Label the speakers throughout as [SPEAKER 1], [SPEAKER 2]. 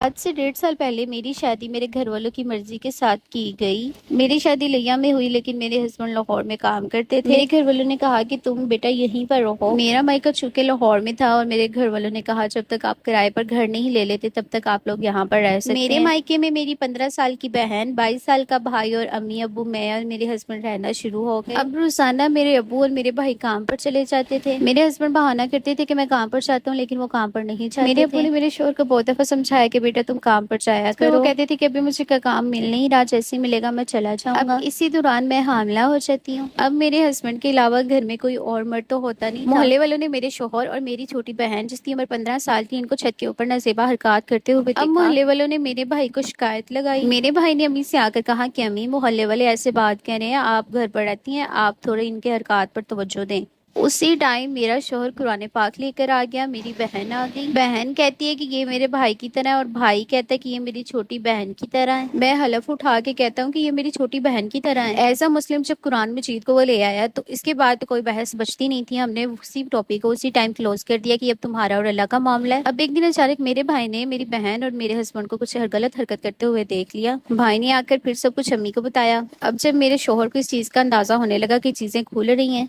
[SPEAKER 1] آج سے 1.5 سال پہلے میری شادی میرے گھر والوں کی مرضی کے ساتھ کی گئی۔ میری شادی لیا میں ہوئی، لیکن میرے ہسبینڈ لاہور میں کام کرتے تھے۔ میرے گھر والوں نے کہا کہ تم بیٹا یہیں پر رہو۔ میرا مائکا چونکہ لاہور میں تھا، اور میرے گھر والوں نے کہا جب تک آپ کرائے پر گھر نہیں لے لیتے تب تک آپ لوگ یہاں پر رہ سکتے ہیں۔ میرے مائکے میں میری 15 سال کی بہن، 22 سال کا بھائی اور امی ابو، میں اور میرے ہسبینڈ رہنا شروع ہو گئے۔ اب روزانہ میرے ابو اور میرے بھائی کام پر چلے جاتے تھے۔ میرے ہسبینڈ بہانہ کرتے تھے کہ میں کام پر جاتا ہوں، لیکن وہ کام پر نہیں جاتے تھے۔ میرے ابو نے میرے شوہر کو بہت دفعہ سمجھایا کہ بیٹا تم کام پر جایا کرو۔ وہ کہتے تھے کہ ابھی مجھے کام مل نہیں رہا، جیسے ہی ملے گا میں چلا جاؤں گا۔ اب اسی دوران میں حاملہ ہو جاتی ہوں۔ اب میرے ہسبینڈ کے علاوہ گھر میں کوئی اور مرد تو ہوتا نہیں تھا۔ محلے والوں نے میرے شوہر اور میری چھوٹی بہن جس کی عمر 15 سال تھی، ان کو چھت کے اوپر نازیبا حرکات کرتے ہوئے دیکھا۔ اب محلے والوں نے میرے بھائی کو شکایت لگائی۔ میرے بھائی نے امی سے آ کر کہا کہ امی، محلے والے ایسے بات کہہ رہے ہیں، آپ گھر پر رہتی ہیں، آپ تھوڑے ان کے حرکات پر توجہ دیں۔ اسی ٹائم میرا شوہر قرآن پاک لے کر آ گیا، میری بہن آ گئی۔ بہن کہتی ہے کہ یہ میرے بھائی کی طرح ہے، اور بھائی کہتا ہے کہ یہ میری چھوٹی بہن کی طرح ہے۔ میں حلف اٹھا کے کہتا ہوں کہ یہ میری چھوٹی بہن کی طرح ہے۔ ایسا مسلم جب قرآن مجید کو وہ لے آیا تو اس کے بعد کوئی بحث بچتی نہیں تھی، ہم نے اسی ٹاپک کو اسی ٹائم کلوز کر دیا کہ اب تمہارا اور اللہ کا معاملہ ہے۔ اب ایک دن اچانک میرے بھائی نے میری بہن اور میرے ہسبینڈ کو کچھ غلط حرکت کرتے ہوئے دیکھ لیا۔ بھائی نے آ کر پھر سب کچھ امی کو بتایا۔ اب جب میرے شوہر کو اس چیز کا اندازہ ہونے لگا کہ چیزیں کھل رہی ہیں،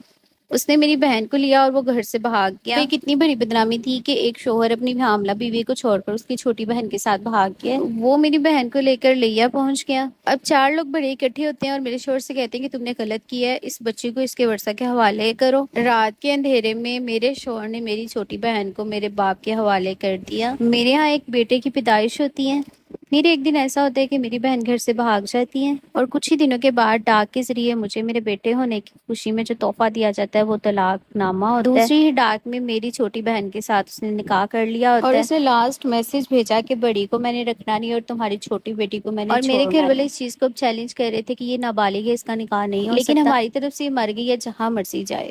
[SPEAKER 1] اس نے میری بہن کو لیا اور وہ گھر سے بھاگ گیا۔ یہ کتنی بڑی بدنامی تھی کہ ایک شوہر اپنی حاملہ بیوی کو چھوڑ کر اس کی چھوٹی بہن کے ساتھ بھاگ گیا۔ وہ میری بہن کو لے کر لیا پہنچ گیا۔ اب 4 لوگ بڑے اکٹھے ہوتے ہیں اور میرے شوہر سے کہتے ہیں کہ تم نے غلط کیا ہے، اس بچی کو اس کے ورثہ کے حوالے کرو۔ رات کے اندھیرے میں میرے شوہر نے میری چھوٹی بہن کو میرے باپ کے حوالے کر دیا۔ میرے ہاں ایک بیٹے کی پیدائش ہوتی ہے۔ میرے ایک دن ایسا ہوتا ہے کہ میری بہن گھر سے بھاگ جاتی ہے، اور کچھ ہی دنوں کے بعد ڈاک کے ذریعے مجھے میرے بیٹے ہونے کی خوشی میں جو تحفہ دیا جاتا ہے وہ طلاق نامہ ہوتا ہے۔ دوسری ہی ڈاک میں میری چھوٹی بہن کے ساتھ اس نے نکاح کر لیا ہوتا ہے، اور اسے لاسٹ میسج بھیجا کہ بڑی کو میں نے رکھنا نہیں اور تمہاری چھوٹی بیٹی کو میں نے چھوڑنا ہے۔ اور میرے گھر والے اس چیز کو چیلنج کر رہے تھے کہ یہ نابالغ ہے، اس کا نکاح نہیں ہو سکتا، لیکن ہماری طرف سے یہ مر گئی ہے، جہاں مرضی جائے۔